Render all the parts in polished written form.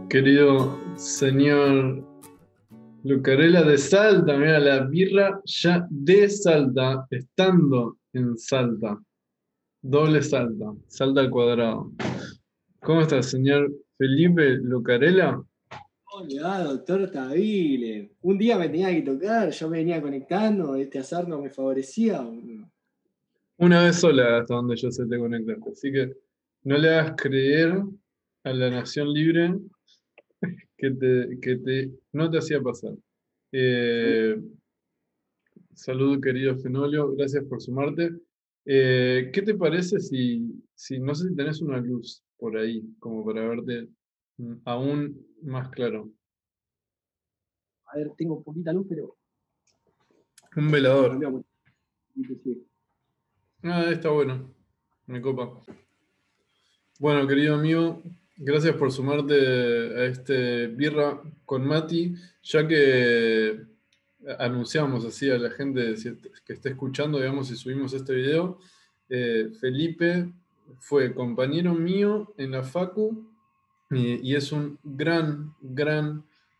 Querido señor Lucarela de Salta, mira, la birra ya de Salta, estando en Salta, doble Salta, Salta al cuadrado. ¿Cómo está, señor Felipe Lucarela? Hola, doctor Tabile. Un día me tenía que tocar, yo me venía conectando, este azar no me favorecía. Una vez sola hasta donde yo sé te conectaste, así que no le hagas creer a la Nación Libre que no te hacía pasar. Eh, Salud, querido Fenolio, gracias por sumarte. ¿Qué te parece si no sé si tenés una luz por ahí, como para verte aún más claro? A ver, tengo poquita luz, pero Un me velador. cambió mucho. Sí. Ah, está bueno, me copa. Bueno, querido amigo, gracias por sumarte a este Birra con Mati, ya que anunciamos así a la gente que esté escuchando, digamos, si subimos este video. Felipe fue compañero mío en la Facu y es un gran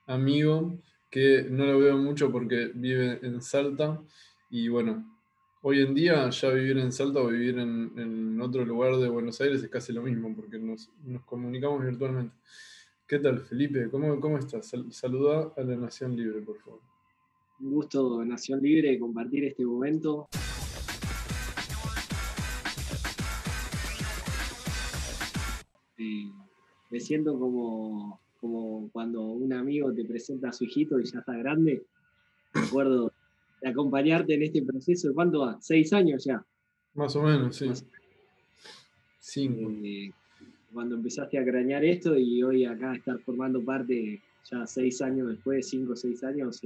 amigo que no lo veo mucho porque vive en Salta y bueno, hoy en día ya vivir en Salta o vivir en otro lugar de Buenos Aires es casi lo mismo porque nos comunicamos virtualmente. ¿Qué tal, Felipe? ¿Cómo estás? Saluda a la Nación Libre, por favor. Un gusto, Nación Libre, compartir este momento. Eh, Me siento como cuando un amigo te presenta a su hijito y ya está grande. Me acuerdo de acompañarte en este proceso. ¿Cuánto va? 6 años ya. Más o menos, sí. Más, 5. eh, Cuando empezaste a cranear esto y hoy acá estar formando parte, ya 6 años después, 5 o 6 años,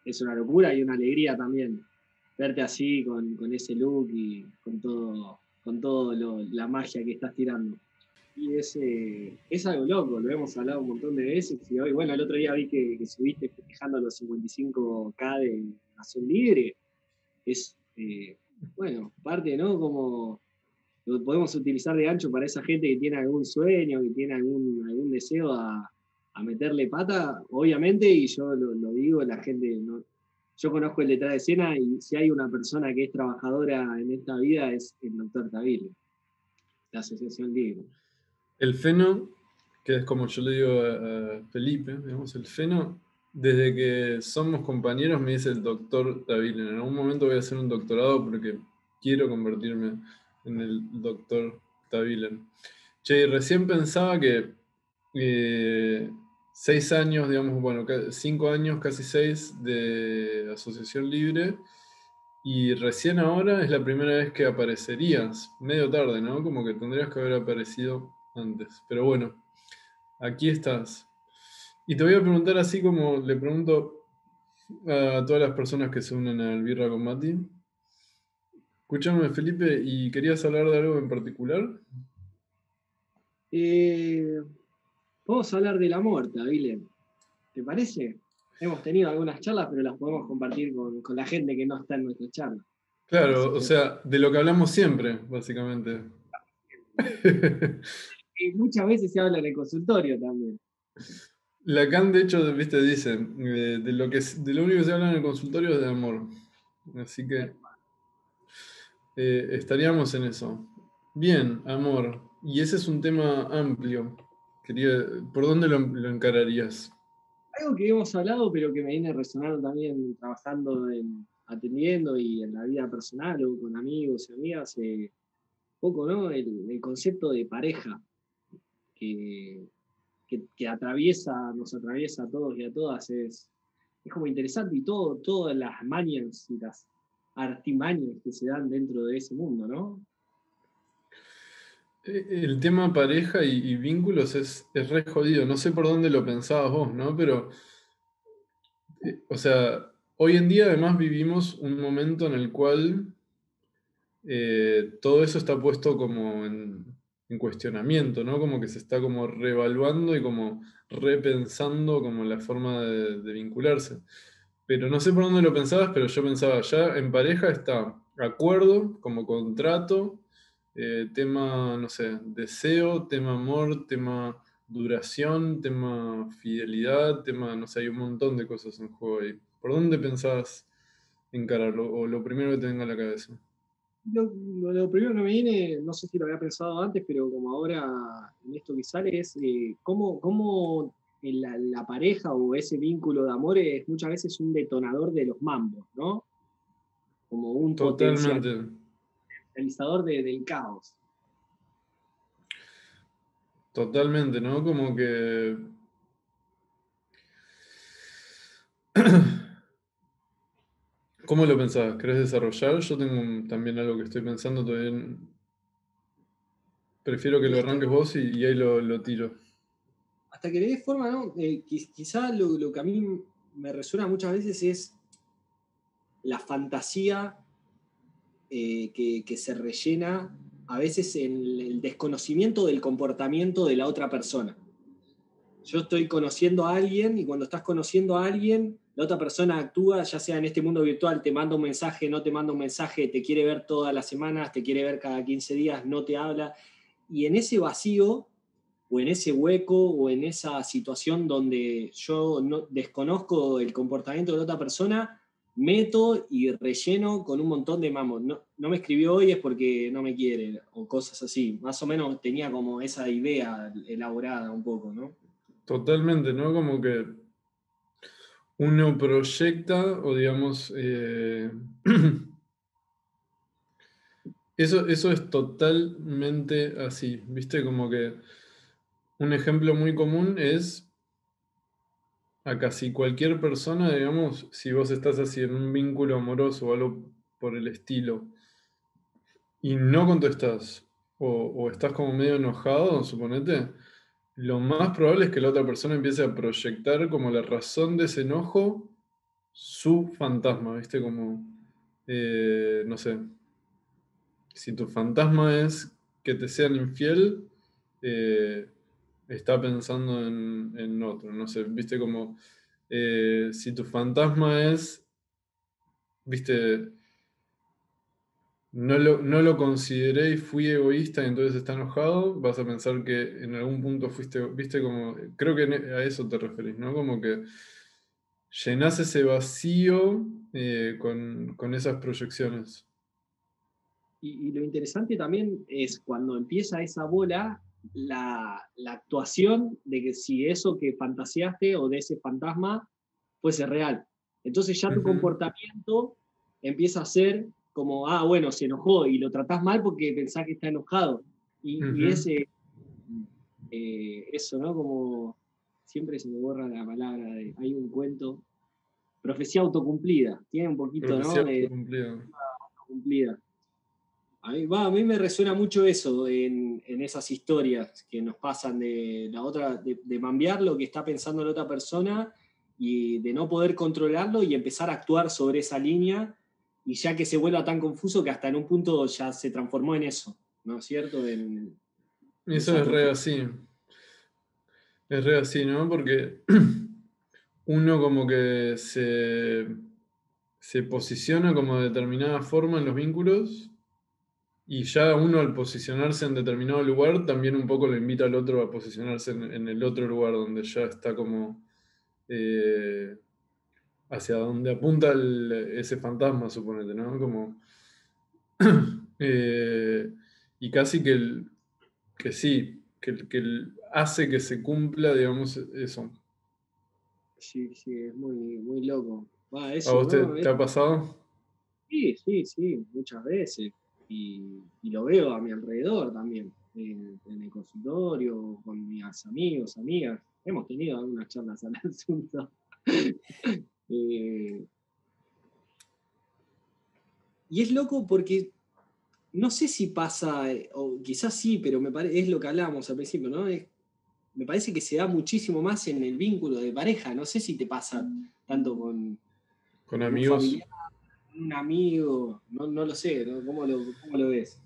es una locura y una alegría también verte así con ese look y con todo la magia que estás tirando. Y es algo loco, lo hemos hablado un montón de veces y hoy, bueno, el otro día vi que subiste festejando los 55K de Nación Libre. Es, bueno, parte, ¿no? Como lo podemos utilizar de gancho para esa gente que tiene algún sueño, que tiene algún deseo a meterle pata, obviamente, y yo lo digo, la gente, no, yo conozco el detrás de escena y si hay una persona que es trabajadora en esta vida es el doctor Tavile, la Asociación Libre. El Feno, que es como yo le digo a Felipe, digamos, el Feno, desde que somos compañeros me dice el doctor David. En algún momento voy a hacer un doctorado porque quiero convertirme en el doctor Tavilen. Che, y recién pensaba que 6 años, digamos, bueno, 5 años, casi 6 de Asociación Libre, y recién ahora es la primera vez que aparecerías, medio tarde, ¿no? Como que tendrías que haber aparecido antes. Pero bueno, aquí estás. Y te voy a preguntar así como le pregunto a todas las personas que se unen al Birra con Mati. Escúchame, Felipe, ¿y querías hablar de algo en particular? Eh, Vamos a hablar del amor, Tavile, ¿te parece? Hemos tenido algunas charlas, pero las podemos compartir con la gente que no está en nuestra charla. Claro, Así o que sea, de lo que hablamos siempre, básicamente. y muchas veces se habla en el consultorio también. Lacan, de hecho, viste, dice, de lo único que se habla en el consultorio es de amor. Así que estaríamos en eso. Bien, amor. Y ese es un tema amplio. ¿Por dónde lo encararías? Algo que hemos hablado, pero que me viene resonando también trabajando atendiendo y en la vida personal o con amigos y amigas, poco, ¿no? El concepto de pareja que, que nos atraviesa a todos y a todas es como interesante y todas las mañas y las artimañas que se dan dentro de ese mundo, ¿no? El tema pareja y vínculos es re jodido. No sé por dónde lo pensabas vos, ¿no? Pero, o sea, hoy en día además vivimos un momento en el cual todo eso está puesto como en cuestionamiento, ¿no? Como que se está como reevaluando y como repensando como la forma de vincularse. Pero no sé por dónde lo pensabas, pero yo pensaba, ya en pareja está acuerdo como contrato, tema, no sé, deseo, tema amor, tema duración, tema fidelidad, tema, no sé, hay un montón de cosas en juego ahí. ¿Por dónde pensás encararlo? O lo primero que te venga a la cabeza. Lo primero que me viene, no sé si lo había pensado antes, pero como ahora en esto que sale, es cómo la pareja o ese vínculo de amor es muchas veces un detonador de los mambos, ¿no? Como un Totalmente, potencializador del caos. totalmente, ¿no? Como que... ¿Cómo lo pensás? ¿Querés desarrollar? Yo tengo también algo que estoy pensando todavía. Prefiero que Y lo hasta, arranques vos y ahí lo tiro. hasta que le dé forma, ¿no? Quizá lo que a mí me resuena muchas veces es la fantasía que se rellena a veces en el desconocimiento del comportamiento de la otra persona. Yo estoy conociendo a alguien y cuando estás conociendo a alguien, la otra persona actúa, ya sea en este mundo virtual, te manda un mensaje, no te manda un mensaje, te quiere ver todas las semanas, te quiere ver cada 15 días, no te habla. Y en ese vacío, o en ese hueco, o en esa situación donde yo no, desconozco el comportamiento de la otra persona, meto y relleno con un montón de mamos. No, no me escribió hoy es porque no me quiere, o cosas así. Más o menos tenía como esa idea elaborada un poco, ¿no? Totalmente, ¿no? Como que uno proyecta, o digamos, eso es totalmente así, ¿viste? Como que un ejemplo muy común es a casi cualquier persona, digamos, si vos estás así en un vínculo amoroso o algo por el estilo, y no contestás, o estás como medio enojado, suponete, lo más probable es que la otra persona empiece a proyectar como la razón de ese enojo su fantasma, ¿viste? Como, no sé, si tu fantasma es que te sean infiel, eh, está pensando en otro, no sé, ¿viste? Como, si tu fantasma es, ¿viste? No lo consideré y fui egoísta y entonces está enojado, vas a pensar que en algún punto fuiste, viste, como, creo que a eso te referís, ¿no? Como que llenás ese vacío con esas proyecciones. Y lo interesante también es cuando empieza esa bola, la actuación de que si eso que fantaseaste o de ese fantasma fuese real. Entonces ya tu Ujú, comportamiento empieza a ser como, ah, bueno, se enojó y lo tratás mal porque pensás que está enojado. Y ujú. ese, eso, ¿no? Como siempre se me borra la palabra, hay un cuento, profecía autocumplida, tiene un poquito, Profecía ¿no? De autocumplida. cumplida. A mí me resuena mucho eso en esas historias que nos pasan de la otra, de mambiar lo que está pensando la otra persona y de no poder controlarlo y empezar a actuar sobre esa línea y ya que se vuelva tan confuso que hasta en un punto ya se transformó en eso, ¿no es cierto? En Eso esa es re profecía. así. Es re así, ¿no? Porque uno como que se posiciona como de determinada forma en los vínculos y ya uno al posicionarse en determinado lugar también un poco lo invita al otro a posicionarse en el otro lugar donde ya está como eh, hacia donde apunta ese fantasma, suponete, ¿no? Como, eh, y casi que sí, que hace que se cumpla, digamos, eso. Sí, sí, es muy, muy loco. Va, ¿A eso, vos te, ¿no? te ha pasado? Sí, sí, sí, muchas veces. Y lo veo a mi alrededor también, en el consultorio, con mis amigos, amigas. Hemos tenido algunas charlas al asunto. Eh, y es loco porque no sé si pasa, o quizás sí, pero es lo que hablábamos al principio, ¿no? Me parece que se da muchísimo más en el vínculo de pareja. No sé si te pasa tanto Con con un amigos. familiar, con un amigo, no, no lo sé, ¿no? Cómo lo ves?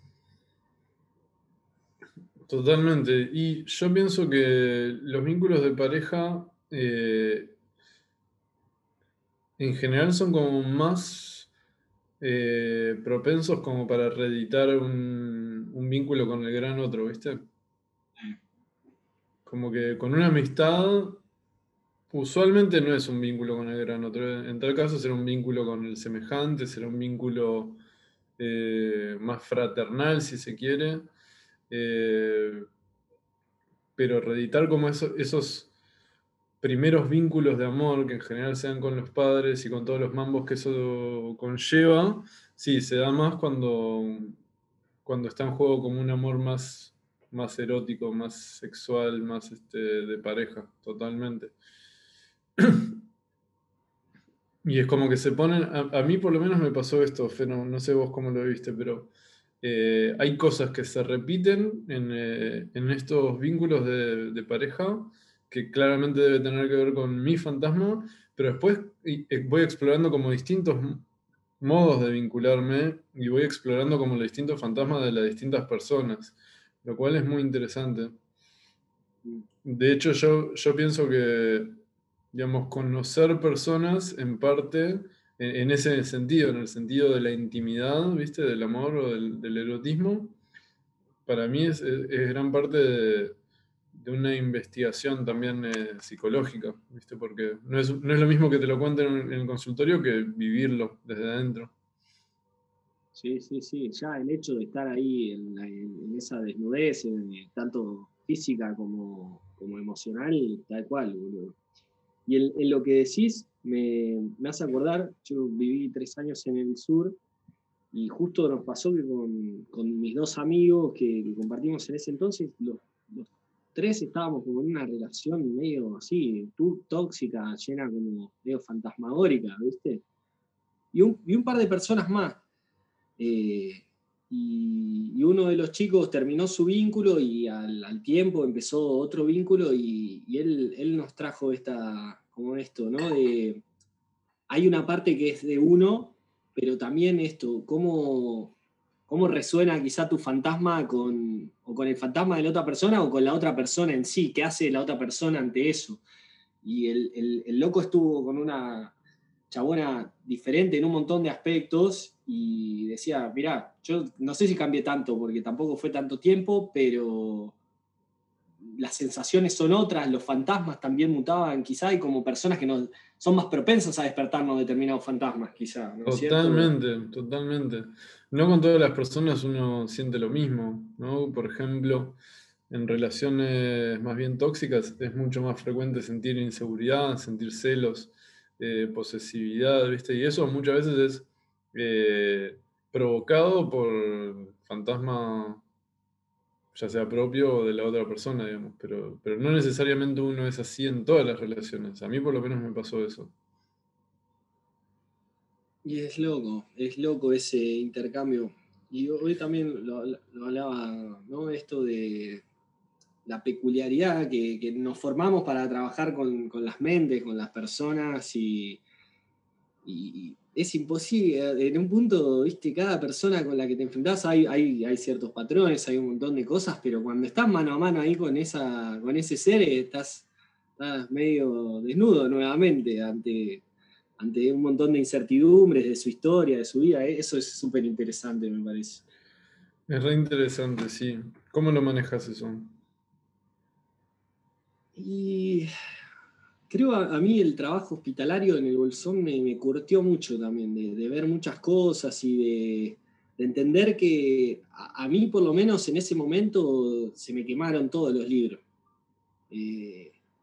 Totalmente. Y yo pienso que los vínculos de pareja en general son como más propensos como para reeditar un vínculo con el gran otro, ¿viste? como que con una amistad, usualmente no es un vínculo con el gran otro. En tal caso será un vínculo con el semejante, será un vínculo más fraternal, si se quiere. Eh, pero reeditar como esos primeros vínculos de amor, que en general se dan con los padres y con todos los mambos que eso conlleva, sí, se da más cuando está en juego como un amor más erótico, más sexual, más de pareja, totalmente. Y es como que se ponen, a mí por lo menos me pasó esto, Fe, no sé vos cómo lo viste, pero hay cosas que se repiten en estos vínculos de pareja, que claramente debe tener que ver con mi fantasma, pero después voy explorando como distintos modos de vincularme y voy explorando como los distintos fantasmas de las distintas personas, lo cual es muy interesante. De hecho, yo pienso que, digamos, conocer personas en parte, en ese sentido, en el sentido de la intimidad, ¿viste? Del amor o del erotismo, para mí es gran parte de una investigación también psicológica, ¿viste? Porque no es lo mismo que te lo cuenten en el consultorio que vivirlo desde adentro. Sí, sí, sí. Ya el hecho de estar ahí en esa desnudez, tanto física como emocional, tal cual, boludo. Y en lo que decís, me hace acordar, yo viví 3 años en el sur y justo nos pasó que con mis dos amigos que compartimos en ese entonces, los tres estábamos como en una relación medio así, tóxica, llena como medio fantasmagórica, ¿viste? Y un par de personas más. Eh, y uno de los chicos terminó su vínculo y al tiempo empezó otro vínculo y él nos trajo como esto, ¿no? Hay una parte que es de uno, pero también esto, cómo resuena quizá tu fantasma o con el fantasma de la otra persona o con la otra persona en sí, qué hace la otra persona ante eso. Y el loco estuvo con una chabona diferente en un montón de aspectos y decía, mirá, yo no sé si cambié tanto porque tampoco fue tanto tiempo, pero las sensaciones son otras, los fantasmas también mutaban quizá y como personas que no, son más propensas a despertarnos determinados fantasmas quizá, ¿no es cierto? Totalmente, totalmente. No con todas las personas uno siente lo mismo, ¿no? Por ejemplo, en relaciones más bien tóxicas es mucho más frecuente sentir inseguridad, sentir celos, posesividad, ¿viste? Y eso muchas veces es provocado por fantasma, ya sea propio o de la otra persona, digamos, pero no necesariamente uno es así en todas las relaciones. A mí por lo menos me pasó eso. Y es loco ese intercambio. Y hoy también lo hablaba, ¿no? Esto de la peculiaridad que nos formamos para trabajar con las mentes, con las personas y es imposible. En un punto, viste, cada persona con la que te enfrentás hay ciertos patrones, hay un montón de cosas, pero cuando estás mano a mano ahí con ese ser, estás medio desnudo nuevamente ante un montón de incertidumbres de su historia, de su vida. Eso es súper interesante, me parece. Es re interesante, sí. ¿Cómo lo manejas eso? Y creo a mí el trabajo hospitalario en el Bolsón me curtió mucho también, de ver muchas cosas y de entender que a mí por lo menos en ese momento se me quemaron todos los libros.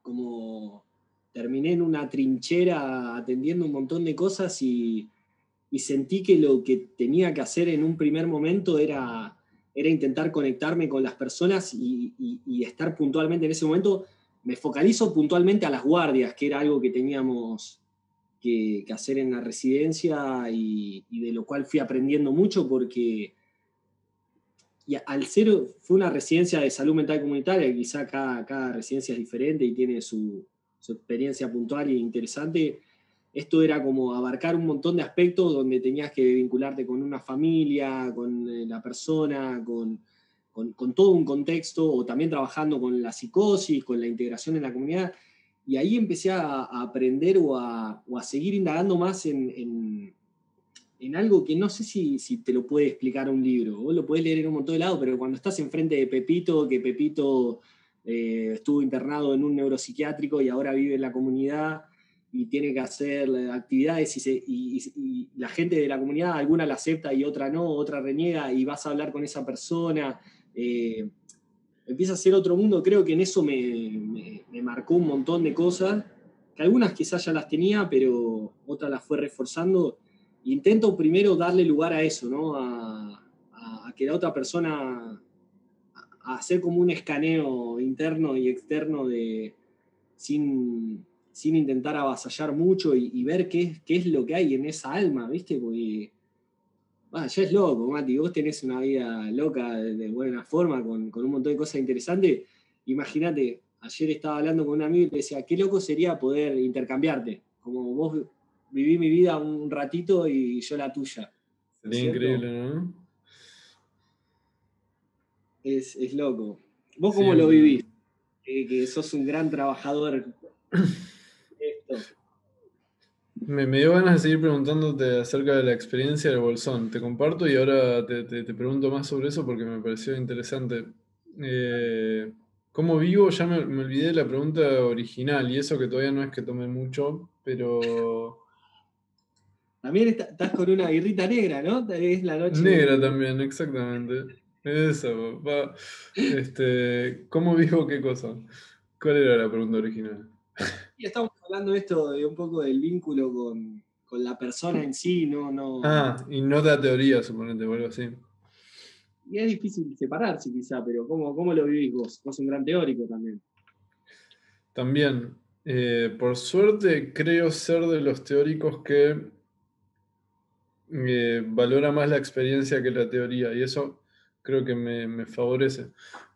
Como terminé en una trinchera atendiendo un montón de cosas y sentí que lo que tenía que hacer en un primer momento era intentar conectarme con las personas y estar puntualmente en ese momento. Me focalizo puntualmente a las guardias, que era algo que teníamos que hacer en la residencia y de lo cual fui aprendiendo mucho porque al ser, fue una residencia de salud mental comunitaria, quizá cada residencia es diferente y tiene su experiencia puntual e interesante. Esto era como abarcar un montón de aspectos donde tenías que vincularte con una familia, con la persona, con todo un contexto, o también trabajando con la psicosis, con la integración en la comunidad. Y ahí empecé a aprender o a seguir indagando más en algo que no sé si te lo puede explicar un libro. Vos lo podés leer en un montón de lados, pero cuando estás enfrente de Pepito, que Pepito estuvo internado en un neuropsiquiátrico y ahora vive en la comunidad y tiene que hacer actividades y la gente de la comunidad, alguna la acepta y otra no, otra reniega y vas a hablar con esa persona. Empieza a ser otro mundo, creo que en eso me marcó un montón de cosas, que algunas quizás ya las tenía, pero otras las fue reforzando. Intento primero darle lugar a eso, ¿no? A que la otra persona, a hacer como un escaneo interno y externo sin intentar avasallar mucho y ver qué es lo que hay en esa alma, ¿viste? Porque ya es loco, Mati, vos tenés una vida loca de buena forma, con un montón de cosas interesantes. Imagínate, ayer estaba hablando con un amigo y le decía, qué loco sería poder intercambiarte, como vos viví mi vida un ratito y yo la tuya, ¿no es Sería cierto? increíble, ¿no? Es loco. ¿Vos cómo lo Siempre. vivís? Que sos un gran trabajador de esto. Me dio ganas de seguir preguntándote acerca de la experiencia del Bolsón. Te comparto y ahora te pregunto más sobre eso porque me pareció interesante. Eh, ¿Cómo vivo? Ya me olvidé de la pregunta original y eso que todavía no es que tome mucho, pero También estás con una birrita negra, ¿no? Es la noche negra del... también, exactamente. Eso, va. ¿Cómo vivo qué cosa? ¿Cuál era la pregunta original? Y estamos hablando de esto, de un poco del vínculo con la persona en sí, no. Ah, y no da teoría, suponete, o algo así. Y es difícil separarse quizá, pero ¿cómo lo vivís vos? Vos un gran teórico también. También, por suerte, creo ser de los teóricos que valora más la experiencia que la teoría, y eso creo que me favorece.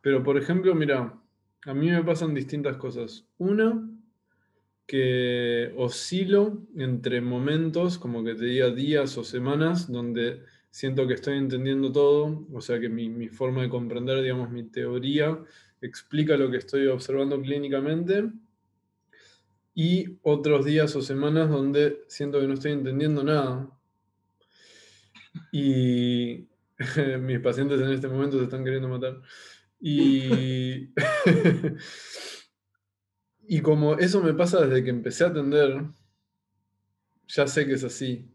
Pero, por ejemplo, mira, a mí me pasan distintas cosas. Una, que oscilo entre momentos, como que te diga días o semanas, donde siento que estoy entendiendo todo, o sea que mi forma de comprender, digamos, mi teoría explica lo que estoy observando clínicamente, y otros días o semanas donde siento que no estoy entendiendo nada. Y mis pacientes en este momento se están queriendo matar. Y, y como eso me pasa desde que empecé a atender, ya sé que es así.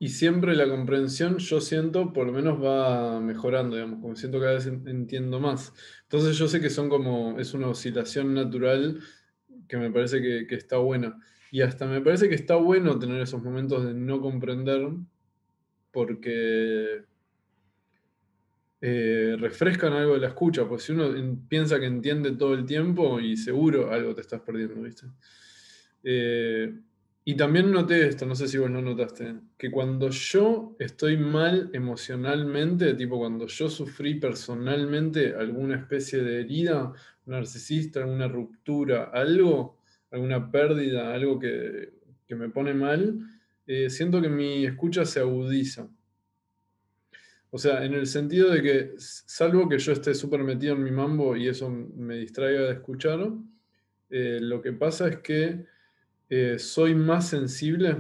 Y siempre la comprensión, yo siento, por lo menos va mejorando, digamos, como siento cada vez entiendo más. Entonces yo sé que son como, es una oscilación natural que me parece que está buena. Y hasta me parece que está bueno tener esos momentos de no comprender, porque refrescan algo de la escucha, pues si uno piensa que entiende todo el tiempo y seguro algo te estás perdiendo, ¿viste? Eh, y también noté esto, no sé si vos lo notaste, que cuando yo estoy mal emocionalmente, tipo cuando yo sufrí personalmente alguna especie de herida narcisista, alguna ruptura, algo, alguna pérdida, algo que me pone mal, siento que mi escucha se agudiza. O sea, en el sentido de que, salvo que yo esté súper metido en mi mambo y eso me distraiga de escuchar, lo que pasa es que soy más sensible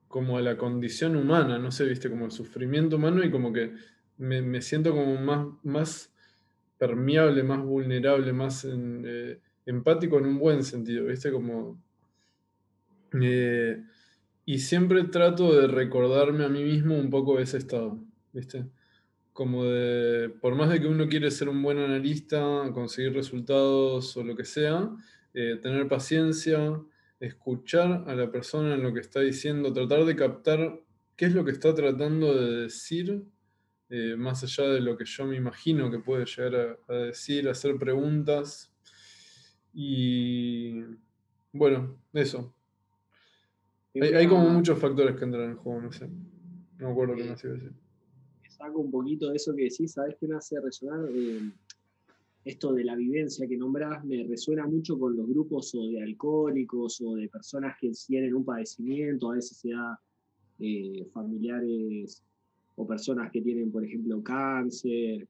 como a la condición humana, no sé, viste, como el sufrimiento humano y como que me siento como más permeable, más vulnerable, más empático en un buen sentido, viste, como... eh, y siempre trato de recordarme a mí mismo un poco ese estado, viste. Como de, por más de que uno quiere ser un buen analista, conseguir resultados o lo que sea, tener paciencia, escuchar a la persona en lo que está diciendo, tratar de captar qué es lo que está tratando de decir, más allá de lo que yo me imagino que puede llegar a decir, hacer preguntas. Y bueno, eso. Es Hay como una, muchos factores que entran en juego, no sé. No me acuerdo qué eh, más iba a decir. saco un poquito de eso que decís, ¿sabés qué me hace resonar? Esto de la vivencia que nombrás me resuena mucho con los grupos o de alcohólicos o de personas que tienen un padecimiento, a veces se da familiares o personas que tienen, por ejemplo, cáncer,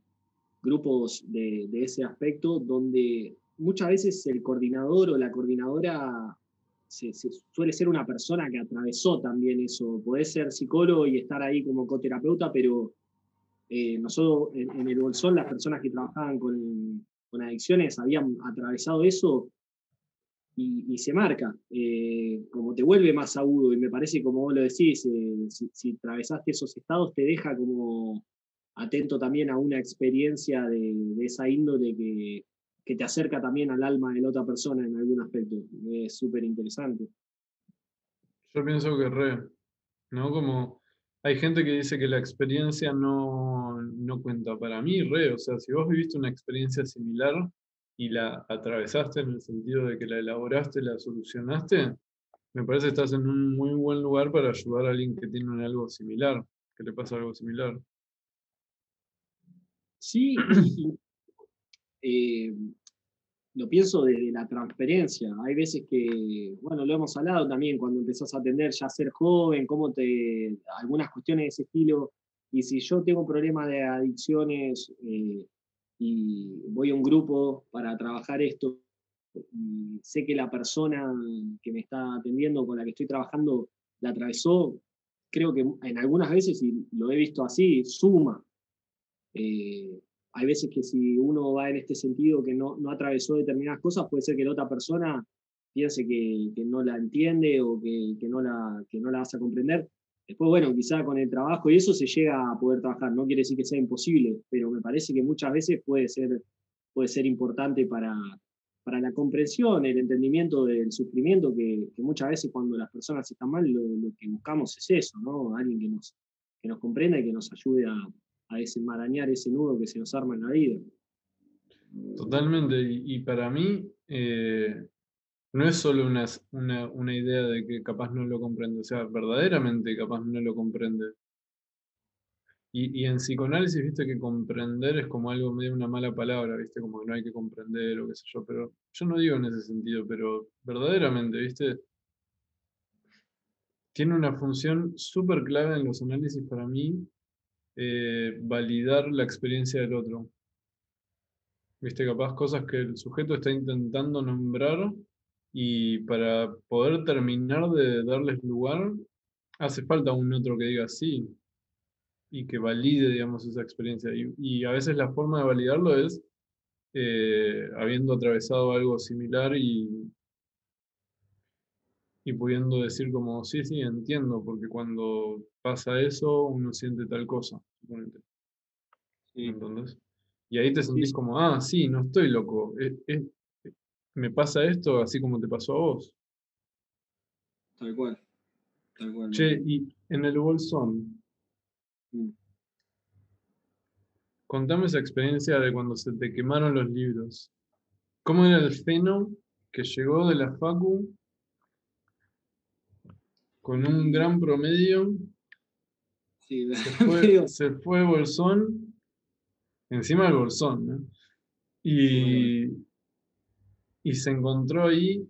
grupos de ese aspecto, donde muchas veces el coordinador o la coordinadora suele ser una persona que atravesó también eso. Podés ser psicólogo y estar ahí como coterapeuta, pero nosotros en el Bolsón, las personas que trabajaban con adicciones habían atravesado eso y se marca, como te vuelve más agudo, y me parece, como vos lo decís, si atravesaste esos estados, te deja como atento también a una experiencia de esa índole que te acerca también al alma de la otra persona en algún aspecto. Es súper interesante. Yo pienso que re, ¿no? Como hay gente que dice que la experiencia no cuenta. Para mí, re, o sea, si vos viviste una experiencia similar y la atravesaste en el sentido de que la elaboraste, la solucionaste, me parece que estás en un muy buen lugar para ayudar a alguien que tiene algo similar, que le pasa algo similar. Sí, eh, lo pienso desde la transparencia. Hay veces que, bueno, lo hemos hablado también cuando empezás a atender ya a ser joven, algunas cuestiones de ese estilo. Y si yo tengo un problema de adicciones y voy a un grupo para trabajar esto, y sé que la persona que me está atendiendo, con la que estoy trabajando, la atravesó, creo que en algunas veces, y lo he visto así, suma. Eh, Hay veces que si uno va en este sentido que no atravesó determinadas cosas, puede ser que la otra persona piense que no la entiende o que no la vas a comprender. Después, bueno, quizá con el trabajo y eso se llega a poder trabajar. No quiere decir que sea imposible, pero me parece que muchas veces puede ser importante para la comprensión, el entendimiento del sufrimiento, que muchas veces cuando las personas están mal, lo que buscamos es eso, ¿no? Alguien que nos comprenda y que nos ayude a desenmarañar ese nudo que se nos arma en la vida. Totalmente. Y para mí, no es solo una idea de que capaz no lo comprende, o sea, verdaderamente capaz no lo comprende. Y en psicoanálisis, viste que comprender es como algo medio una mala palabra, viste, como que no hay que comprender o qué sé yo, pero yo no digo en ese sentido, pero verdaderamente, viste, tiene una función súper clave en los análisis para mí, validar la experiencia del otro. Viste, capaz cosas que el sujeto está intentando nombrar y para poder terminar de darles lugar, hace falta un otro que diga sí y que valide, digamos, esa experiencia. Y a veces la forma de validarlo es habiendo atravesado algo similar y pudiendo decir como, sí, sí, entiendo, porque cuando pasa eso uno siente tal cosa, suponete. ¿Me Sí, entendés? Y ahí te sí, sentís sí, como, ah, sí, no estoy loco. Me pasa esto así como te pasó a vos. tal cual, tal cual, Che, Martín. y en el Bolsón, Mm. contame esa experiencia de cuando se te quemaron los libros. ¿Cómo era el feno que llegó de la Facu con un Y gran promedio? sí, pero Se fue Bolsón, encima del Bolsón, ¿no? encima de Y, y se encontró ahí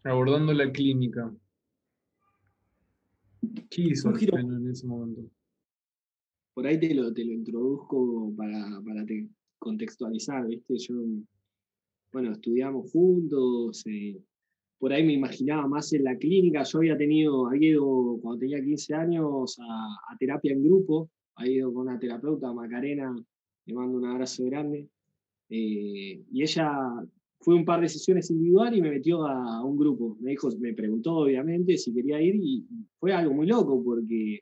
abordando la clínica. ¿Qué hizo un el giro, feno en ese momento? por ahí te lo introduzco para contextualizar, ¿viste? Yo, bueno, estudiamos juntos, por ahí me imaginaba más en la clínica. Yo había ido cuando tenía 15 años a terapia en grupo, había ido con una terapeuta, Macarena, le mando un abrazo grande. Y ella fue un par de sesiones individual y me metió a un grupo. Me preguntó obviamente si quería ir y fue algo muy loco porque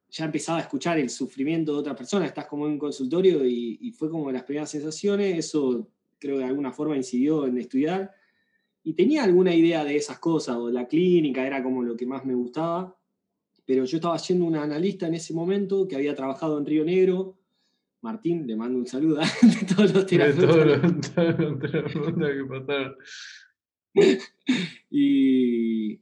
ya empezaba a escuchar el sufrimiento de otra persona, estás como en un consultorio y fue como las primeras sensaciones, eso creo que de alguna forma incidió en estudiar y tenía alguna idea de esas cosas, o la clínica era como lo que más me gustaba, pero yo estaba siendo un analista en ese momento que había trabajado en Río Negro. Martín, le mando un saludo de todos los De todo terapeutas. todo lo terapeutas que pasaron. Y,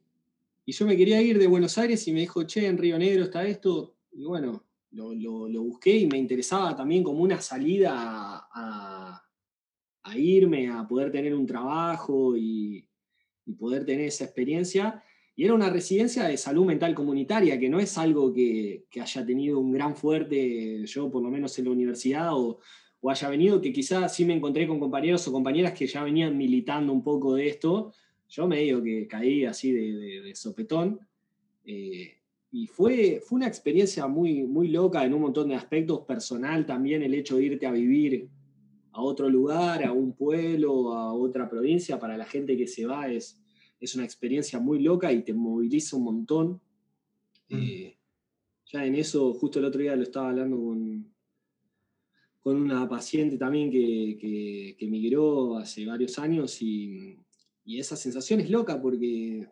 y yo me quería ir de Buenos Aires y me dijo, che, en Río Negro está esto. Y bueno, lo busqué y me interesaba también como una salida a irme, a poder tener un trabajo y poder tener esa experiencia. Y era una residencia de salud mental comunitaria, que no es algo que haya tenido un gran fuerte, yo por lo menos en la universidad, o haya venido, que quizás sí me encontré con compañeros o compañeras que ya venían militando un poco de esto. Yo medio que caí así de sopetón. eh, y fue una experiencia muy, muy loca en un montón de aspectos, personal también, el hecho de irte a vivir. a otro lugar, a un pueblo, a otra provincia, para la gente que se va es una experiencia muy loca y te moviliza un montón. Mm. Eh, ya en eso, justo el otro día lo estaba hablando con una paciente también que migró hace varios años y esa sensación es loca porque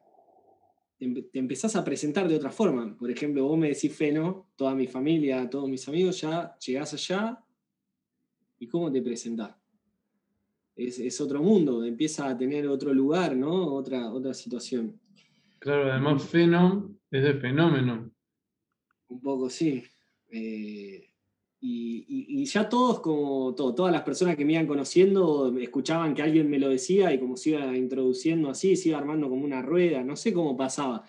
te empezás a presentar de otra forma. Por ejemplo, vos me decís Feno, toda mi familia, todos mis amigos, ya llegás allá y ¿cómo te presentás? Es otro mundo, empieza a tener otro lugar, ¿no? Otra situación. Claro, Y además feno es de fenómeno. un poco sí. Y ya todos, todas las personas que me iban conociendo, escuchaban que alguien me lo decía y como se iba introduciendo así, se iba armando como una rueda, no sé cómo pasaba.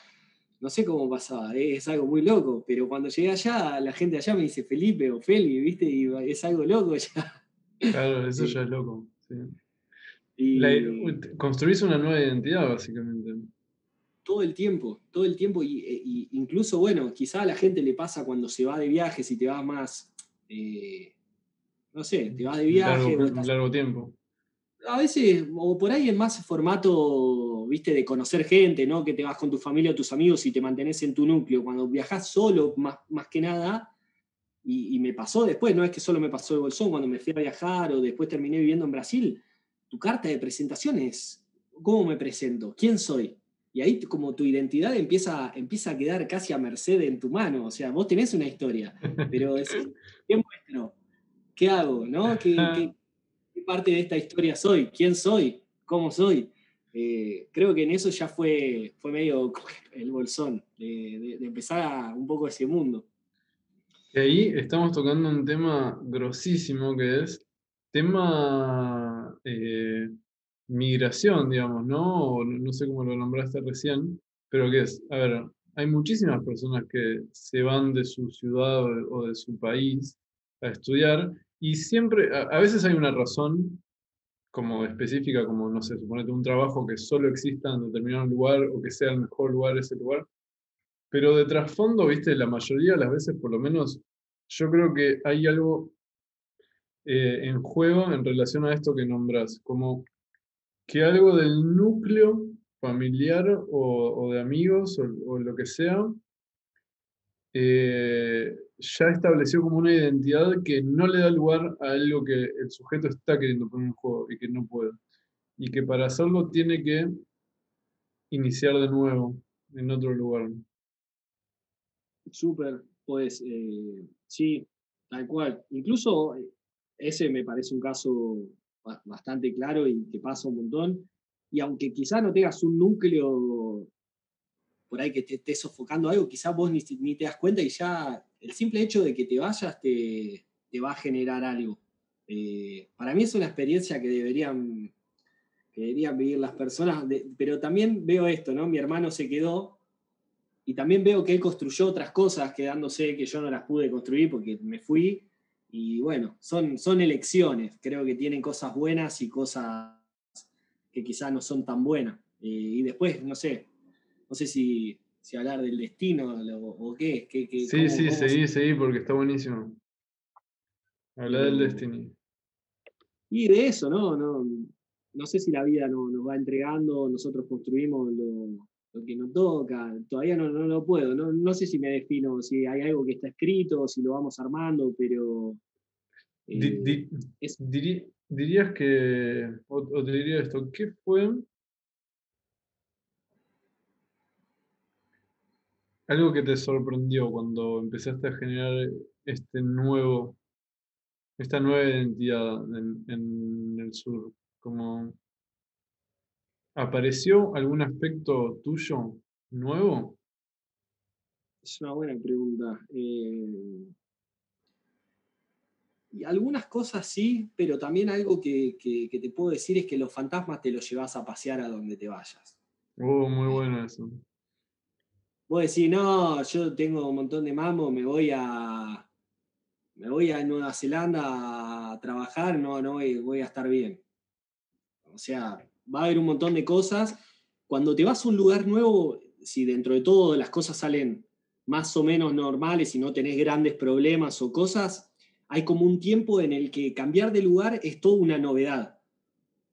No sé cómo pasaba, es algo muy loco, pero cuando llegué allá, la gente allá me dice Felipe o Feli, ¿viste? Y es algo loco ya. Claro, eso Eh, ya es loco. Sí. y Construís una nueva identidad, básicamente. todo el tiempo, y incluso, bueno, quizá a la gente le pasa cuando se va de viaje, si te vas más, no sé, te vas de viaje o estás. Largo tiempo. A veces, o por ahí en más formato, viste, de conocer gente, ¿no? Que te vas con tu familia o tus amigos y te mantenés en tu núcleo. Cuando viajás solo, más que nada, y me pasó después, no es que solo me pasó de Bolsón, cuando me fui a viajar o después terminé viviendo en Brasil, tu carta de presentación es, ¿cómo me presento? ¿Quién soy? Y ahí como tu identidad empieza a quedar casi a merced en tu mano, o sea, vos tenés una historia, pero decís, ¿qué muestro? ¿Qué hago? ¿No? ¿Qué parte de esta historia soy? ¿Quién soy? ¿Cómo soy? Creo que en eso ya fue medio el bolsón, de empezar un poco ese mundo. Y ahí estamos tocando un tema grosísimo que es tema migración, digamos, ¿no? O no sé cómo lo nombraste recién, pero que es, a ver, hay muchísimas personas que se van de su ciudad o de su país a estudiar y siempre, a veces hay una razón como específica, como, no sé, suponete un trabajo que solo exista en determinado lugar o que sea el mejor lugar ese lugar. Pero de trasfondo, viste, la mayoría de las veces, por lo menos, yo creo que hay algo en juego en relación a esto que nombras, como que algo del núcleo familiar o de amigos o lo que sea, ya estableció como una identidad que no le da lugar a algo que el sujeto está queriendo poner en juego y que no puede. Y que para hacerlo tiene que iniciar de nuevo en otro lugar. Súper, pues sí, tal cual. Incluso ese me parece un caso bastante claro y que pasa un montón. Y aunque quizás no tengas un núcleo por ahí que te esté sofocando algo, quizás vos ni te das cuenta y ya el simple hecho de que te vayas te va a generar algo. Para mí es una experiencia que deberían vivir las personas, pero también veo esto, ¿no? Mi hermano se quedó y también veo que él construyó otras cosas quedándose que yo no las pude construir porque me fui. Y bueno, son elecciones. Creo que tienen cosas buenas y cosas que quizás no son tan buenas. Y después, no sé si hablar del destino o qué, Sí, cómo, sí, cómo se. seguí porque está buenísimo. Habla del Pero, Destiny. y de eso, ¿no? No sé si la vida nos va entregando, nosotros construimos lo que nos toca. Todavía no lo puedo. No sé si me defino, si hay algo que está escrito, si lo vamos armando, pero Di- eh, di- es dirías que, o te diría esto, ¿qué fue algo que te sorprendió cuando empezaste a generar esta nueva identidad en el sur? Como, ¿apareció algún aspecto tuyo nuevo? es una buena pregunta. Y algunas cosas sí, pero también algo que te puedo decir es que los fantasmas te los llevas a pasear a donde te vayas. Muy Eh, bueno eso. Vos decís, no, yo tengo un montón de mambo, me voy a Nueva Zelanda a trabajar, no voy a estar bien. O sea, va a haber un montón de cosas. Cuando te vas a un lugar nuevo, si dentro de todo las cosas salen más o menos normales y no tenés grandes problemas o cosas, hay como un tiempo en el que cambiar de lugar es toda una novedad.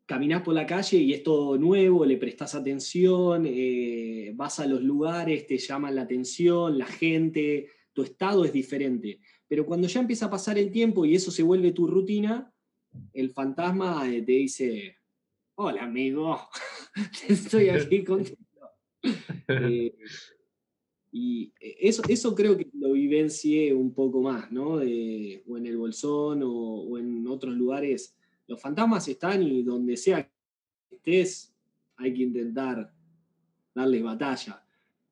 Caminás por la calle y es todo nuevo, le prestás atención, vas a los lugares, te llaman la atención, la gente, tu estado es diferente. Pero cuando ya empieza a pasar el tiempo y eso se vuelve tu rutina, el fantasma te dice, hola amigo, estoy aquí contigo. Eh, y eso creo que lo vivencié un poco más, ¿no? O en el Bolsón o en otros lugares. Los fantasmas están y donde sea que estés, hay que intentar darles batalla.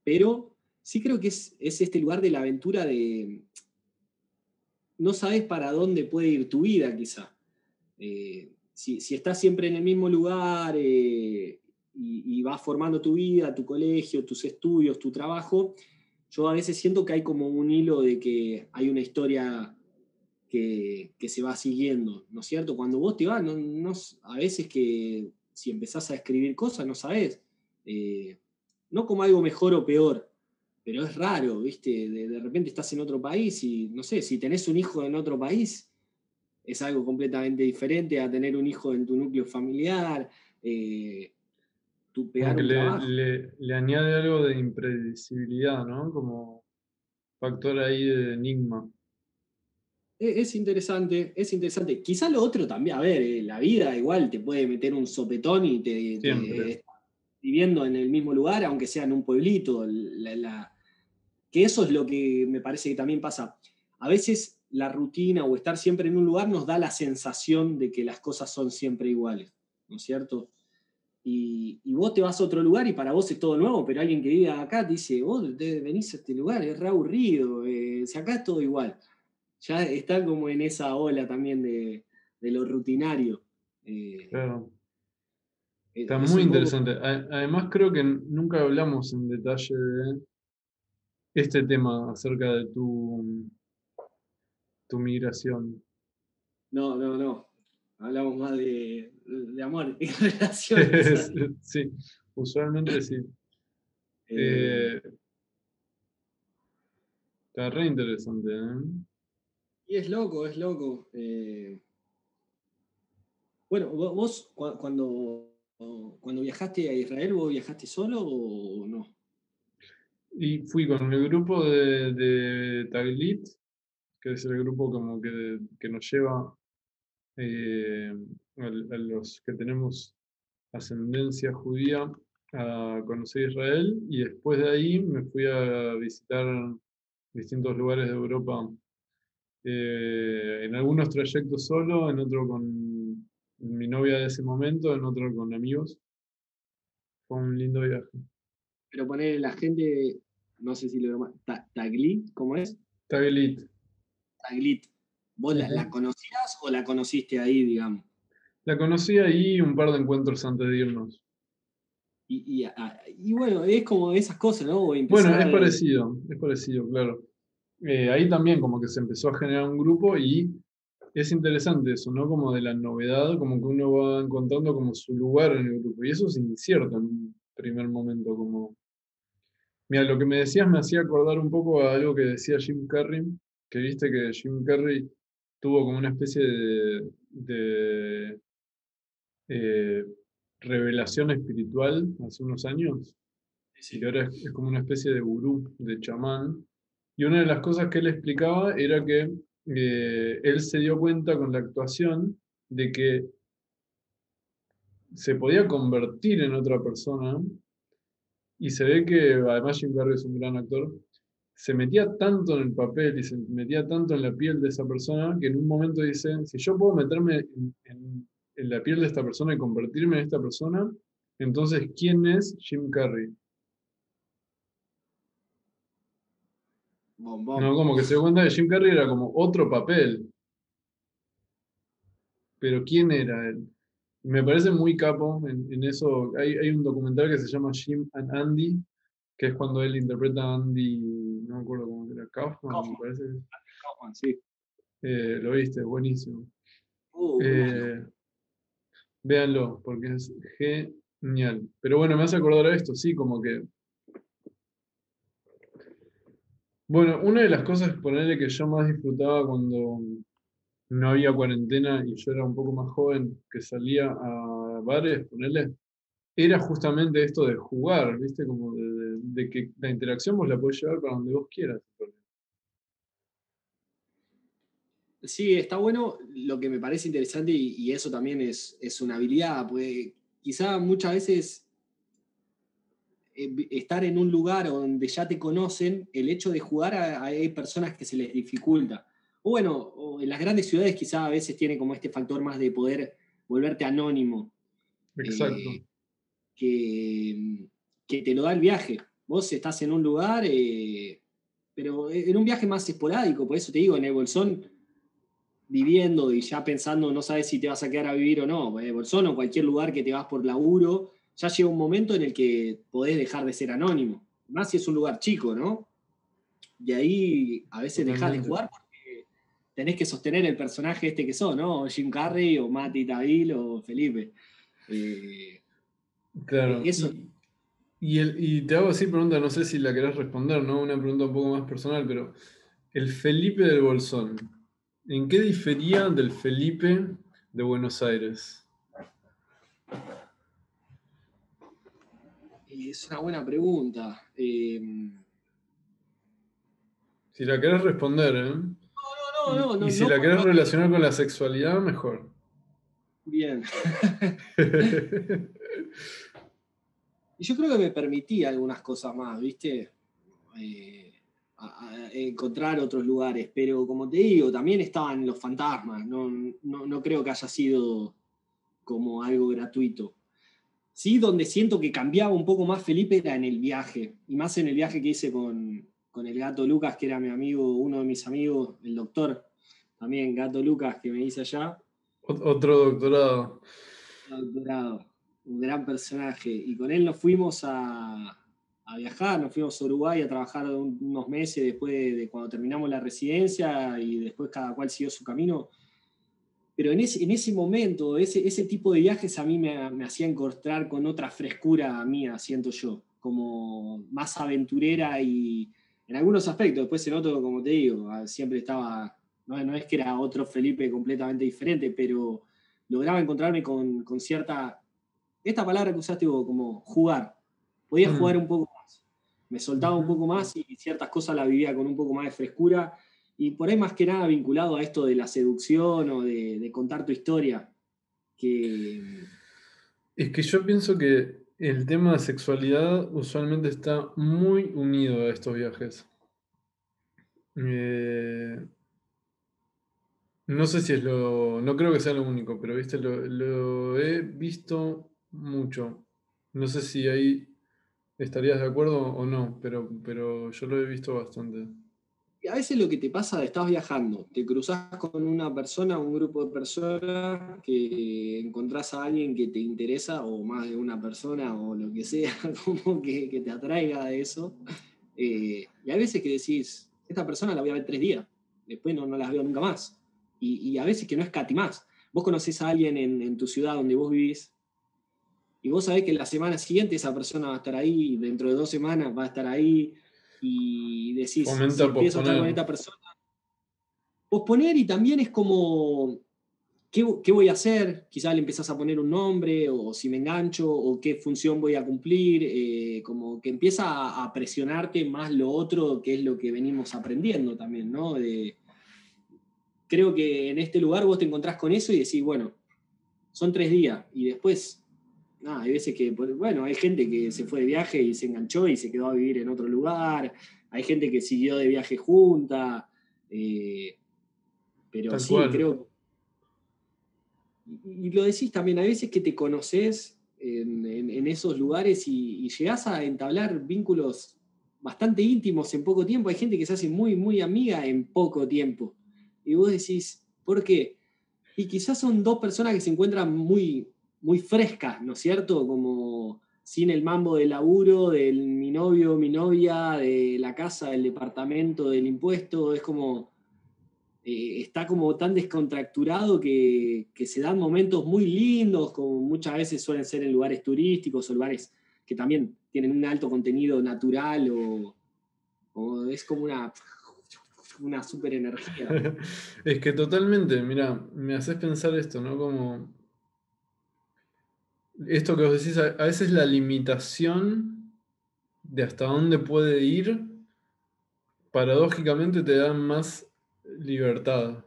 Pero sí creo que es este lugar de la aventura de no sabes para dónde puede ir tu vida, quizá. Si estás siempre en el mismo lugar y vas formando tu vida, tu colegio, tus estudios, tu trabajo, yo a veces siento que hay como un hilo de que hay una historia que se va siguiendo, ¿no es cierto? Cuando vos te vas, a veces que si empezás a escribir cosas no sabés, no como algo mejor o peor, pero es raro, ¿viste? De repente estás en otro país y, no sé, si tenés un hijo en otro país, es algo completamente diferente a tener un hijo en tu núcleo familiar, tu Como pegar que un trabajo. le añade algo de impredecibilidad, ¿no? Como factor ahí de enigma. Es interesante, es interesante. Quizá lo otro también, a ver, la vida igual te puede meter un sopetón y Siempre. estás viviendo en el mismo lugar, aunque sea en un pueblito. Que eso es lo que me parece que también pasa. A veces la rutina o estar siempre en un lugar nos da la sensación de que las cosas son siempre iguales, ¿no es cierto? Y vos te vas a otro lugar y para vos es todo nuevo, pero alguien que vive acá te dice, vos venís a este lugar, es re aburrido, si acá es todo igual. Ya está como en esa ola también de lo rutinario. Eh, Claro. Está es muy un poco, interesante. Además, creo que nunca hablamos en detalle de este tema acerca de tu migración. no, no, no. Hablamos más de amor y relaciones. Sí, usualmente sí. Eh, Eh, Está re interesante, ¿eh? y es loco, es loco. Bueno, vos cuando viajaste a Israel, ¿vos viajaste solo o no? Y fui con el grupo de Taglit, que es el grupo como que nos lleva eh, a los que tenemos ascendencia judía a conocer Israel, y después de ahí me fui a visitar distintos lugares de Europa, en algunos trayectos solo, en otro con mi novia de ese momento, en otro con amigos. Fue un lindo viaje. Pero poner la gente, no sé si lo llama, Taglit, ¿cómo es? Taglit. Taglit. ¿Vos la Ujú. conocías o la conociste ahí, digamos? La conocí ahí un par de encuentros antes de irnos. Y bueno, es como esas cosas, ¿no? O Bueno, empezar, es parecido, claro. Ahí también como que se empezó a generar un grupo y es interesante eso, ¿no? Como de la novedad, como que uno va encontrando como su lugar en el grupo. Y eso es incierto en un primer momento, como... Mira, lo que me decías me hacía acordar un poco a algo que decía Jim Carrey, que viste que Jim Carrey tuvo como una especie de eh, revelación espiritual hace unos años, y que sí. ahora es como una especie de gurú, de chamán. Y una de las cosas que él explicaba era que él se dio cuenta con la actuación de que se podía convertir en otra persona, y se ve que, además Jim Carrey es un gran actor, se metía tanto en el papel y se metía tanto en la piel de esa persona que en un momento dice, si yo puedo meterme en la piel de esta persona y convertirme en esta persona, entonces, ¿quién es Jim Carrey? Bombón. No, como que se dio cuenta que Jim Carrey era como otro papel, pero ¿quién era él? Me parece muy capo en eso. Hay un documental que se llama Jim and Andy, que es cuando él interpreta a Andy, no me acuerdo cómo era, Kaufman, me Kaufman, parece. Kaufman, sí. Lo viste, buenísimo. Una locura. Eh, Véanlo, porque es genial. Pero bueno, me hace acordar a esto, sí, como que... Bueno, una de las cosas, ponerle que yo más disfrutaba cuando no había cuarentena y yo era un poco más joven, que salía a bares, ponele, era justamente esto de jugar, ¿viste? Como de que la interacción vos la podés llevar para donde vos quieras. Sí, está bueno. Lo que me parece interesante, y eso también es una habilidad, pues quizá muchas veces estar en un lugar donde ya te conocen, el hecho de jugar hay personas que se les dificulta. O bueno, o en las grandes ciudades quizá a veces tiene como este factor más de poder volverte anónimo, Exacto. eh, que, que te lo da el viaje. Vos estás en un lugar, pero en un viaje más esporádico, por eso te digo, en el Bolsón, viviendo y ya pensando, no sabes si te vas a quedar a vivir o no, Bolsón o cualquier lugar que te vas por laburo, ya llega un momento en el que podés dejar de ser anónimo. Más si es un lugar chico, ¿no? Y ahí a veces dejás de Totalmente. jugar porque tenés que sostener el personaje este que sos, ¿no? Jim Carrey o Mati Tavil o Felipe. Eh, Claro. eso. Y te hago así pregunta, no sé si la querés responder, ¿no? Una pregunta un poco más personal, pero el Felipe del Bolsón, ¿en qué difería del Felipe de Buenos Aires? Es una buena pregunta. Si la querés responder, ¿eh? Y si No, la querés relacionar con la sexualidad, mejor. bien. Y yo creo que me permitía algunas cosas más, ¿viste? A encontrar otros lugares, pero como te digo, también estaban los fantasmas, no creo que haya sido como algo gratuito. Sí, donde siento que cambiaba un poco más Felipe era en el viaje, y más en el viaje que hice con el gato Lucas, que era mi amigo, uno de mis amigos, el doctor, también gato Lucas, que me hice allá, Otro doctorado. doctorado, un gran personaje, y con él nos fuimos a viajar, nos fuimos a Uruguay a trabajar unos meses después de cuando terminamos la residencia, y después cada cual siguió su camino. Pero en ese momento, ese tipo de viajes a mí me hacía encontrar con otra frescura mía, siento yo, como más aventurera y en algunos aspectos. Después en otro, como te digo, siempre estaba, no es que era otro Felipe completamente diferente, pero lograba encontrarme con cierta, esta palabra que usaste vos, como jugar. Podía jugar Mm, un poco más, me soltaba un ujú. poco más y ciertas cosas las vivía con un poco más de frescura y por ahí más que nada vinculado a esto de la seducción o de contar tu historia, que Es que yo pienso que el tema de sexualidad usualmente está muy unido a estos viajes. Eh, no sé si es lo. No creo que sea lo único, pero viste, lo he visto mucho. No sé si ahí estarías de acuerdo o no, pero yo lo he visto bastante. a veces lo que te pasa, estás viajando, te cruzas con una persona, un grupo de personas, que encontrás a alguien que te interesa, o más de una persona, o lo que sea, como que te atraiga de eso. Y hay veces que decís, esta persona la voy a ver 3 días, después no las veo nunca más. Y a veces que no escatimás. Vos conocés a alguien en tu ciudad donde vos vivís, y vos sabés que la semana siguiente esa persona va a estar ahí, dentro de 2 semanas va a estar ahí, y decís, si Fomenta empiezo a estar posponer. con esta persona, posponer y también es como, ¿qué voy a hacer? Quizás le empezás a poner un nombre, o si me engancho, o qué función voy a cumplir, como que empieza a presionarte más lo otro, que es lo que venimos aprendiendo también, ¿no? Creo que en este lugar vos te encontrás con eso y decís, bueno, son 3 días, y después nada, hay veces que, bueno, hay gente que se fue de viaje y se enganchó y se quedó a vivir en otro lugar, hay gente que siguió de viaje junta, eh, pero Tal sí, cual. creo, y lo decís también, hay veces que te conoces en esos lugares y llegás a entablar vínculos bastante íntimos en poco tiempo, hay gente que se hace muy, muy amiga en poco tiempo, y vos decís, ¿por qué? Y quizás son dos personas que se encuentran muy, muy frescas, ¿no es cierto? Como sin el mambo del laburo, del mi novio, mi novia, de la casa, del departamento, del impuesto. Es como, está como tan descontracturado que se dan momentos muy lindos, como muchas veces suelen ser en lugares turísticos o lugares que también tienen un alto contenido natural o es como una una super energía. Es que totalmente, mira, me haces pensar esto, ¿no? Como esto que vos decís, a veces la limitación de hasta dónde puede ir, paradójicamente te da más libertad.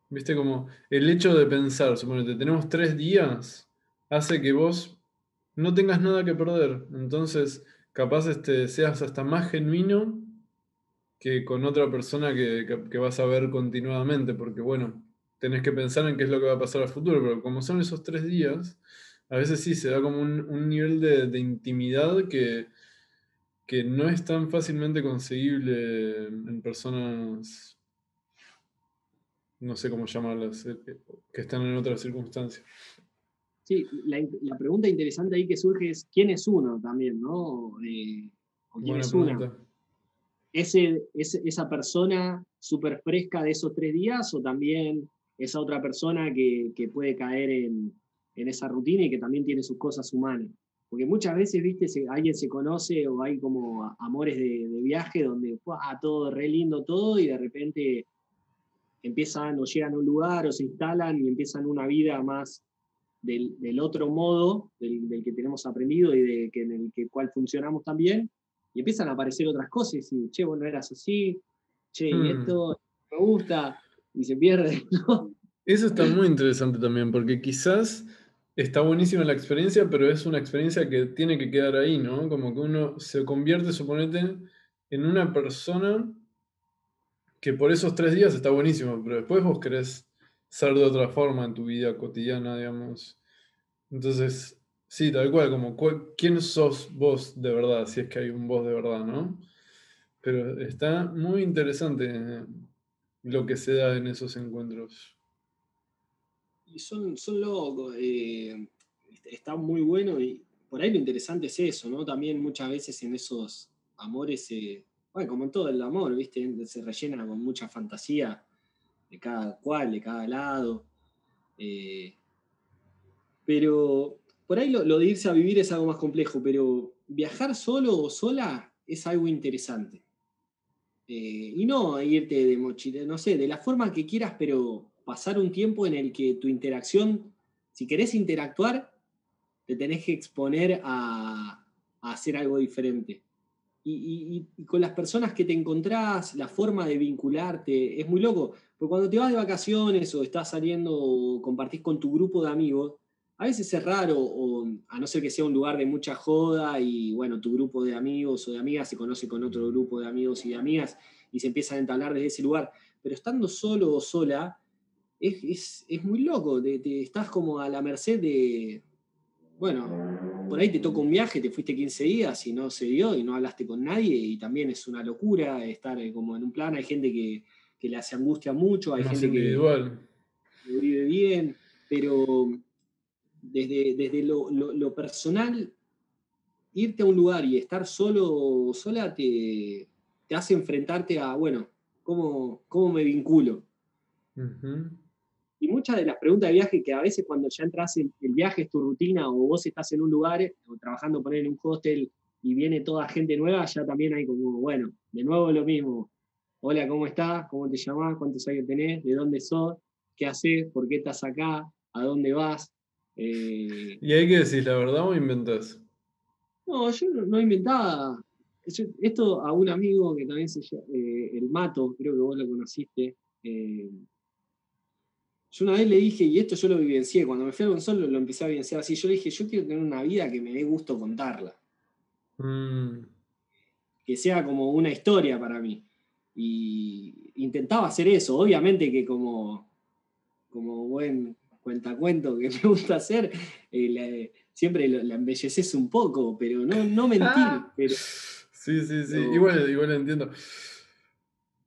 ¿Viste? Como el hecho de pensar, suponete, tenemos 3 días, hace que vos no tengas nada que perder. Entonces, capaz seas hasta más genuino que con otra persona que vas a ver continuadamente, porque bueno, tenés que pensar en qué es lo que va a pasar al futuro, pero como son esos 3 días, a veces sí se da como un nivel de intimidad que no es tan fácilmente conseguible en personas, no sé cómo llamarlas, que están en otras circunstancias. Sí, la pregunta interesante ahí que surge es, ¿quién es uno también, no? ¿O quién Buena es una? pregunta. ¿Esa persona súper fresca de esos 3 días o también esa otra persona que puede caer en esa rutina y que también tiene sus cosas humanas? Porque muchas veces, viste, alguien se conoce o hay como amores de viaje donde todo re lindo todo y de repente empiezan o llegan a un lugar o se instalan y empiezan una vida más del otro modo, del que tenemos aprendido y en el cual funcionamos también, y empiezan a aparecer otras cosas, y che, vos no eras así, che, y Hmm. esto me gusta, y se pierde, ¿no? Eso está muy interesante también, porque quizás está buenísima la experiencia, pero es una experiencia que tiene que quedar ahí, ¿no? Como que uno se convierte, suponete, en una persona que por esos 3 días está buenísimo, pero después vos querés ser de otra forma en tu vida cotidiana, digamos. Entonces, sí, tal cual, como quién sos vos de verdad, si es que hay un vos de verdad, ¿no? Pero está muy interesante lo que se da en esos encuentros. Y son locos, está muy bueno, y por ahí lo interesante es eso, ¿no? También muchas veces en esos amores, bueno, como en todo el amor, ¿viste? Se rellena con mucha fantasía de cada cual, de cada lado. eh, Pero por ahí lo de irse a vivir es algo más complejo, pero viajar solo o sola es algo interesante. Y no irte de mochila, no sé, de la forma que quieras, pero pasar un tiempo en el que tu interacción, si querés interactuar, te tenés que exponer a hacer algo diferente. Y con las personas que te encontrás, la forma de vincularte, es muy loco. Porque cuando te vas de vacaciones o estás saliendo o compartís con tu grupo de amigos, a veces es raro, o a no ser que sea un lugar de mucha joda y bueno, tu grupo de amigos o de amigas se conoce con otro grupo de amigos y de amigas y se empiezan a entablar desde ese lugar. Pero estando solo o sola, es muy loco, estás como a la merced de, bueno, por ahí te toca un viaje, te fuiste 15 días y no se dio y no hablaste con nadie y también es una locura estar como en un plan. Hay gente que le hace angustia mucho, hay Más gente que individual. lo vive bien, pero desde lo personal, irte a un lugar y estar solo o sola te hace enfrentarte a, bueno, ¿cómo me vinculo? Ujú. Y muchas de las preguntas de viaje que a veces cuando ya entras en el viaje es tu rutina o vos estás en un lugar o trabajando por ahí en un hostel y viene toda gente nueva, ya también hay como, bueno, de nuevo lo mismo. Hola, ¿cómo estás? ¿Cómo te llamás? ¿Cuántos años tenés? ¿De dónde sos? ¿Qué haces? ¿Por qué estás acá? ¿A dónde vas? Eh, ¿Y hay que decir la verdad o inventás? no, yo no inventaba. Esto a un amigo que también se llama, el Mato, creo que vos lo conociste. Yo una vez le dije, y esto yo lo vivencié, cuando me fui a Gonzalo lo empecé a vivenciar así, yo le dije, yo quiero tener una vida que me dé gusto contarla, Mm. que sea como una historia para mí. Y intentaba hacer eso, obviamente que como buen cuentacuento que me gusta hacer, siempre la embelleces un poco, pero no mentir, Sí, sí, sí. pero Igual entiendo.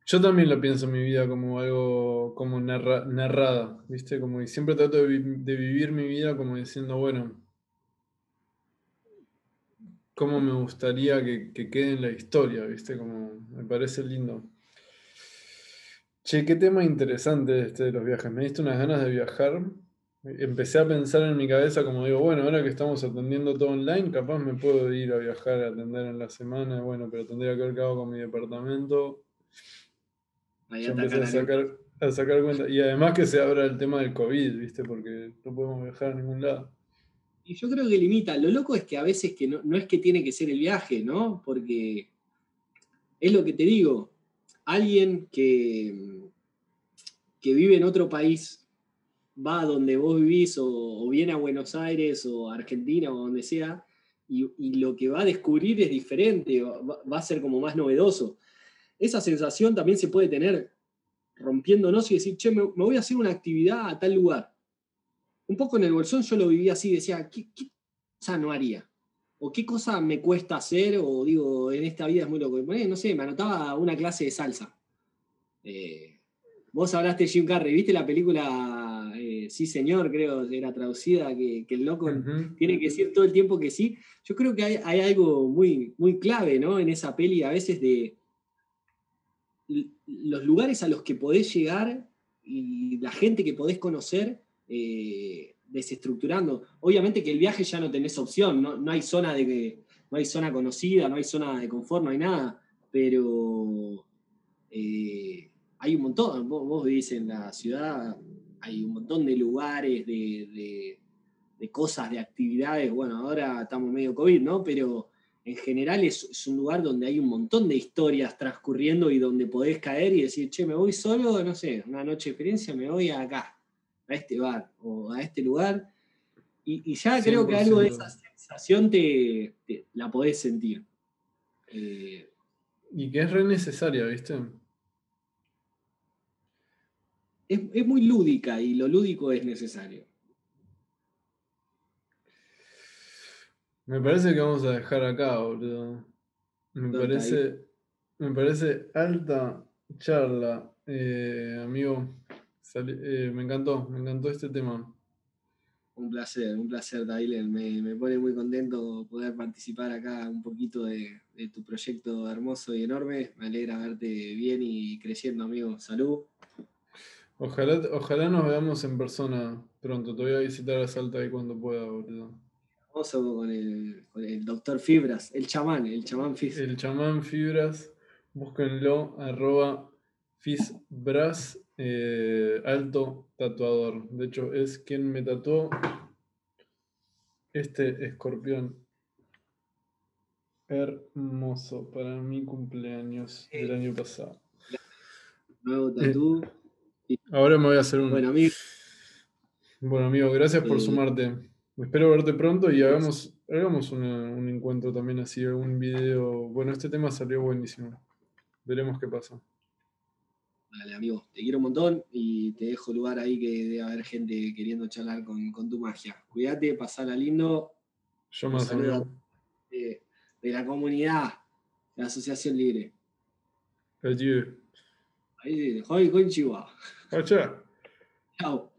Yo también lo pienso en mi vida como algo como narrada, ¿viste? Como y siempre trato de vivir mi vida como diciendo, bueno, cómo me gustaría que quede en la historia, ¿viste? Como me parece lindo. Che, qué tema interesante este de los viajes. Me diste unas ganas de viajar. Empecé a pensar en mi cabeza como digo, bueno, ahora que estamos atendiendo todo online, capaz me puedo ir a viajar a atender en la semana, bueno, pero tendría que ver qué hago con mi departamento. Ahí Ya empecé atacan a sacar cuenta. Y además que se abra el tema del COVID, ¿viste? Porque no podemos viajar a ningún lado. Y yo creo que limita. Lo loco es que a veces que no es que tiene que ser el viaje, ¿no? Porque es lo que te digo. Alguien que vive en otro país va a donde vos vivís o viene a Buenos Aires o a Argentina o donde sea y lo que va a descubrir es diferente, va a ser como más novedoso. Esa sensación también se puede tener rompiéndonos y decir, che, me voy a hacer una actividad a tal lugar. Un poco en el Bolsón yo lo vivía así, decía, ¿qué cosa no haría? ¿O qué cosa me cuesta hacer? O digo, en esta vida es muy loco. No sé, me anotaba una clase de salsa. Vos hablaste de Jim Carrey, ¿viste la película Sí Señor, creo que era traducida, que el loco tiene que decir todo el tiempo que sí? Yo creo que hay algo muy, muy clave, ¿no? En esa peli a veces de los lugares a los que podés llegar y la gente que podés conocer desestructurando. Obviamente que el viaje ya no tenés opción, no hay zona no hay zona conocida, no hay zona de confort, no hay nada, pero hay un montón, vos vivís en la ciudad, hay un montón de lugares, de cosas, de actividades, bueno, ahora estamos medio COVID, ¿no? Pero en general es un lugar donde hay un montón de historias transcurriendo y donde podés caer y decir, che, me voy solo, no sé, una noche de experiencia, me voy acá, a este bar o a este lugar. Y ya creo que algo de esa sensación la podés sentir. Y que es re necesaria, ¿viste? Es muy lúdica y lo lúdico es necesario. Me parece que vamos a dejar acá, boludo. Me parece alta charla, amigo. Me encantó este tema. Un placer, Tyler. Me pone muy contento poder participar acá un poquito de tu proyecto hermoso y enorme. Me alegra verte bien y creciendo, amigo. Salud. Ojalá nos veamos en persona pronto. Te voy a visitar a Salta ahí cuando pueda, boludo. Hermoso con el doctor Fibras, el chamán Fibras. El chamán Fibras, búsquenlo, @fisbras, alto tatuador. De hecho, es quien me tatuó este escorpión hermoso para mi cumpleaños del año pasado. Nuevo tatú. Ahora me voy a hacer uno. Bueno, amigo. Bueno, amigo, gracias por sumarte. Espero verte pronto y hagamos un encuentro también así, algún video. Bueno, este tema salió buenísimo. Veremos qué pasa. Dale, amigo. Te quiero un montón y te dejo lugar ahí que debe haber gente queriendo charlar con tu magia. Cuídate, pasala lindo. Yo Un más, saludo amigo. de la comunidad, de la Asociación Libre. Adiós. Ahí, hoy con Chihuahua. Chao. Chao.